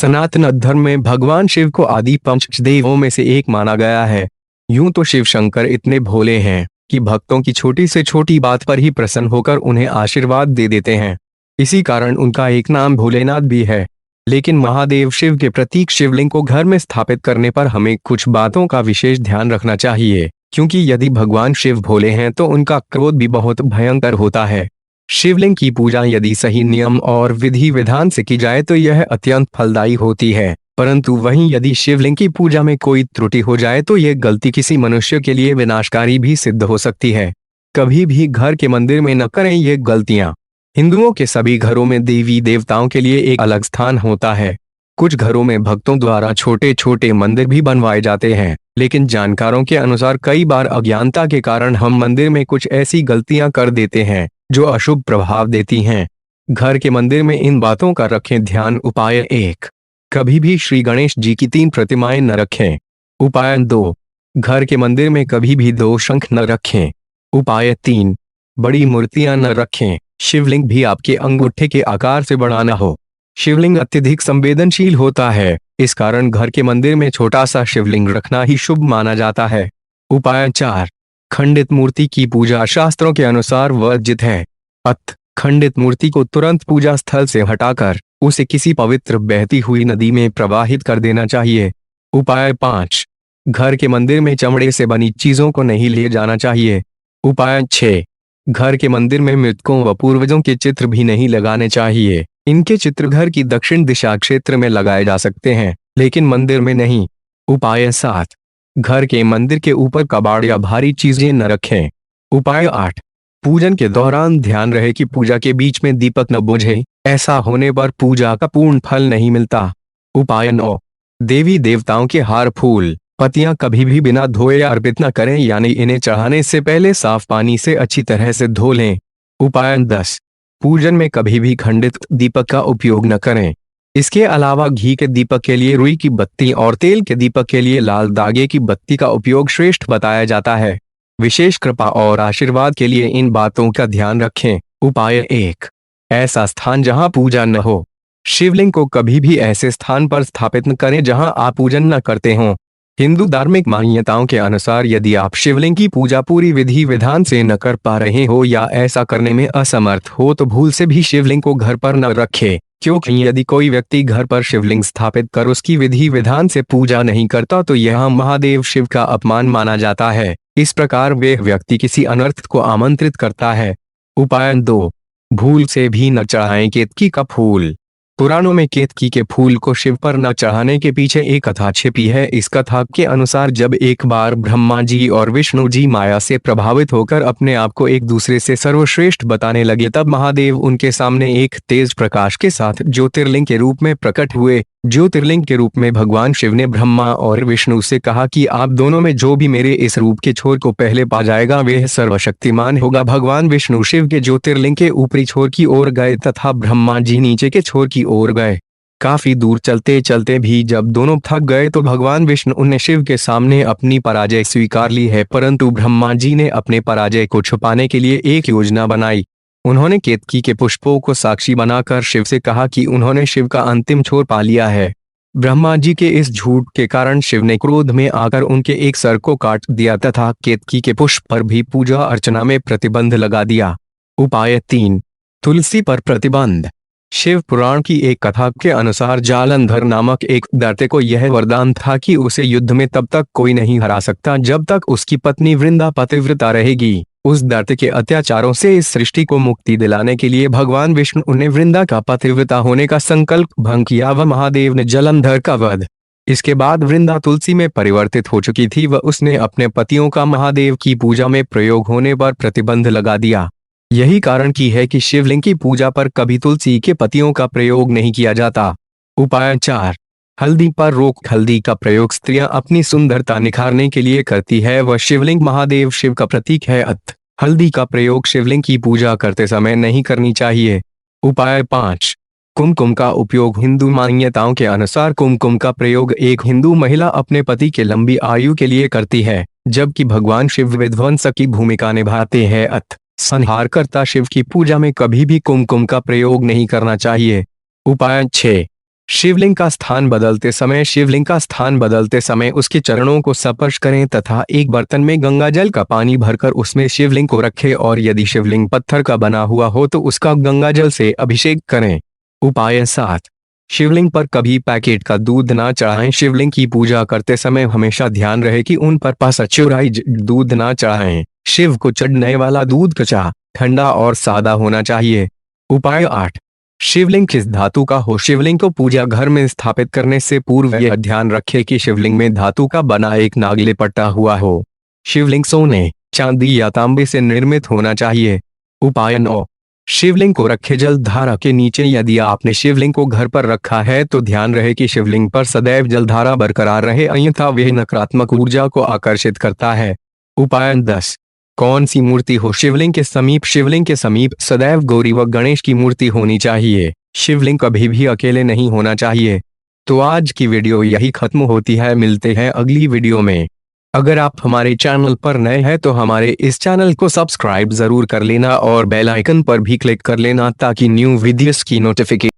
सनातन धर्म में भगवान शिव को आदि पंचदेवों में से एक माना गया है। यूं तो शिव शंकर इतने भोले हैं कि भक्तों की छोटी से छोटी बात पर ही प्रसन्न होकर उन्हें आशीर्वाद दे देते हैं। इसी कारण उनका एक नाम भोलेनाथ भी है। लेकिन महादेव शिव के प्रतीक शिवलिंग को घर में स्थापित करने पर हमें कुछ बातों का विशेष ध्यान रखना चाहिए, क्योंकि यदि भगवान शिव भोले हैं तो उनका क्रोध भी बहुत भयंकर होता है। शिवलिंग की पूजा यदि सही नियम और विधि विधान से की जाए तो यह अत्यंत फलदायी होती है, परंतु वहीं यदि शिवलिंग की पूजा में कोई त्रुटि हो जाए तो यह गलती किसी मनुष्य के लिए विनाशकारी भी सिद्ध हो सकती है। कभी भी घर के मंदिर में न करें ये गलतियां। हिंदुओं के सभी घरों में देवी देवताओं के लिए एक अलग स्थान होता है। कुछ घरों में भक्तों द्वारा छोटे छोटे मंदिर भी बनवाए जाते हैं, लेकिन जानकारों के अनुसार कई बार अज्ञानता के कारण हम मंदिर में कुछ ऐसी गलतियां कर देते हैं जो अशुभ प्रभाव देती हैं। घर के मंदिर में इन बातों का रखें ध्यान। उपाय 1, कभी भी श्री गणेश जी की 3 प्रतिमाएं न रखें। उपाय 2, घर के मंदिर में कभी भी 2 शंख न रखें। उपाय 3, बड़ी मूर्तियां न रखें। शिवलिंग भी आपके अंगूठे के आकार से बड़ा न हो। शिवलिंग अत्यधिक संवेदनशील होता है, इस कारण घर के मंदिर में छोटा सा शिवलिंग रखना ही शुभ माना जाता है। उपाय 4, खंडित मूर्ति की पूजा शास्त्रों के अनुसार वर्जित है। अतः खंडित मूर्ति को तुरंत पूजा स्थल से हटाकर उसे किसी पवित्र बहती हुई नदी में प्रवाहित कर देना चाहिए। उपाय 5, घर के मंदिर में चमड़े से बनी चीजों को नहीं ले जाना चाहिए। उपाय 6, घर के मंदिर में मृतकों व पूर्वजों के चित्र भी नहीं लगाने चाहिए। इनके चित्र घर की दक्षिण दिशा क्षेत्र में लगाए जा सकते हैं, लेकिन मंदिर में नहीं। उपाय 7, घर के मंदिर के ऊपर कबाड़ या भारी चीजें न रखें। उपाय 8, पूजन के दौरान ध्यान रहे कि पूजा के बीच में दीपक न बुझे, ऐसा होने पर पूजा का पूर्ण फल नहीं मिलता। उपाय 9, देवी देवताओं के हार फूल पत्तियां कभी भी बिना धोए अर्पित न करें, यानी इन्हें चढ़ाने से पहले साफ पानी से अच्छी तरह से धो लें। उपाय 10, पूजन में कभी भी खंडित दीपक का उपयोग न करें। इसके अलावा घी के दीपक के लिए रुई की बत्ती और तेल के दीपक के लिए लाल धागे की बत्ती का उपयोग श्रेष्ठ बताया जाता है। विशेष कृपा और आशीर्वाद के लिए इन बातों का ध्यान रखें। उपाय 1, ऐसा स्थान जहां पूजा न हो। शिवलिंग को कभी भी ऐसे स्थान पर स्थापित न करें जहां आप पूजन न करते हों। हिंदू धार्मिक मान्यताओं के अनुसार यदि आप शिवलिंग की पूजा पूरी विधि विधान से न कर पा रहे हो या ऐसा करने में असमर्थ हो तो भूल से भी शिवलिंग को घर पर न रखें, क्योंकि यदि कोई व्यक्ति घर पर शिवलिंग स्थापित कर उसकी विधि विधान से पूजा नहीं करता तो यह महादेव शिव का अपमान माना जाता है। इस प्रकार वे व्यक्ति किसी अनर्थ को आमंत्रित करता है। उपाय 2, भूल से भी न चढ़ाएं केतकी का फूल। पुराणों में केतकी के फूल को शिव पर न चढ़ाने के पीछे एक कथा छिपी है। इस कथा के अनुसार जब एक बार ब्रह्मा जी और विष्णु जी माया से प्रभावित होकर अपने आप को एक दूसरे से सर्वश्रेष्ठ बताने लगे, तब महादेव उनके सामने एक तेज प्रकाश के साथ ज्योतिर्लिंग के रूप में प्रकट हुए। ज्योतिर्लिंग के रूप में भगवान शिव ने ब्रह्मा और विष्णु से कहा कि आप दोनों में जो भी मेरे इस रूप के छोर को पहले पा जाएगा वह सर्वशक्तिमान होगा। भगवान विष्णु शिव के ज्योतिर्लिंग के ऊपरी छोर की ओर गए तथा ब्रह्मा जी नीचे के छोर की ओर गए। काफी दूर चलते चलते भी जब दोनों थक गए तो भगवान विष्णु ने शिव के सामने अपनी पराजय स्वीकार ली है, परंतु ब्रह्मा जी ने अपने पराजय को छुपाने के लिए एक योजना बनाई। उन्होंने केतकी के पुष्पों को साक्षी बनाकर शिव से कहा कि उन्होंने शिव का अंतिम छोर पा लिया है। ब्रह्मा जी के इस झूठ के कारण शिव ने क्रोध में आकर उनके एक सर को काट दिया तथा केतकी के पुष्प पर भी पूजा अर्चना में प्रतिबंध लगा दिया। उपाय 3, तुलसी पर प्रतिबंध। शिव पुराण की एक कथा के अनुसार जालंधर नामक एक दैत्य को यह वरदान था कि उसे युद्ध में तब तक कोई नहीं हरा सकता जब तक उसकी पत्नी वृंदा पतिव्रता रहेगी। उस दैत्य के अत्याचारों से इस सृष्टि को मुक्ति दिलाने के लिए भगवान विष्णु ने वृंदा का पतिव्रता होने का संकल्प भंग किया व महादेव ने जालंधर का वध। इसके बाद वृंदा तुलसी में परिवर्तित हो चुकी थी व उसने अपने पतियों का महादेव की पूजा में प्रयोग होने पर प्रतिबंध लगा दिया। यही कारण की है कि शिवलिंग की पूजा पर कभी तुलसी के पत्तियों का प्रयोग नहीं किया जाता। उपाय 4, हल्दी पर रोक। हल्दी का प्रयोग स्त्रियां अपनी सुंदरता निखारने के लिए करती है व शिवलिंग महादेव शिव का प्रतीक है, अतः हल्दी का प्रयोग शिवलिंग की पूजा करते समय नहीं करनी चाहिए। उपाय 5, कुमकुम का उपयोग। हिंदू मान्यताओं के अनुसार कुमकुम का प्रयोग एक हिंदू महिला अपने पति के लंबी आयु के लिए करती है, जबकि भगवान शिव विध्वंस की भूमिका निभाते हैं, अतः संहारकर्ता शिव की पूजा में कभी भी कुमकुम का प्रयोग नहीं करना चाहिए। उपाय 6, शिवलिंग का स्थान बदलते समय उसके चरणों को स्पर्श करें तथा एक बर्तन में गंगा जल का पानी भरकर उसमें शिवलिंग को रखें और यदि शिवलिंग पत्थर का बना हुआ हो तो उसका गंगा जल से अभिषेक करें। उपाय 7। शिवलिंग पर कभी पैकेट का दूध ना चढ़ाएं। शिवलिंग की पूजा करते समय हमेशा ध्यान रहे कि उन पर पाश्चराइज्ड दूध ना चढ़ाएं। शिव को चढ़ने वाला दूध कच्चा, ठंडा और सादा होना चाहिए। उपाय 8। शिवलिंग किस धातु का हो। शिवलिंग को पूजा घर में स्थापित करने से पूर्व यह ध्यान रखें कि शिवलिंग में धातु का बना एक नाग लिपटा हुआ हो। शिवलिंग सोने, चांदी या तांबे से निर्मित होना चाहिए। उपाय 9। शिवलिंग को रखे जल धारा के नीचे। यदि आपने शिवलिंग को घर पर रखा है तो ध्यान रहे कि शिवलिंग पर सदैव जलधारा बरकरार रहे, अन्यथा वह नकारात्मक ऊर्जा को आकर्षित करता है। उपाय 10। कौन सी मूर्ति हो। शिवलिंग के समीप सदैव गौरी व गणेश की मूर्ति होनी चाहिए। शिवलिंग कभी भी अकेले नहीं होना चाहिए। तो आज की वीडियो यही खत्म होती है। मिलते हैं अगली वीडियो में। अगर आप हमारे चैनल पर नए हैं तो हमारे इस चैनल को सब्सक्राइब जरूर कर लेना और बेल आइकन पर भी क्लिक कर लेना ताकि न्यू वीडियोस की नोटिफिकेशन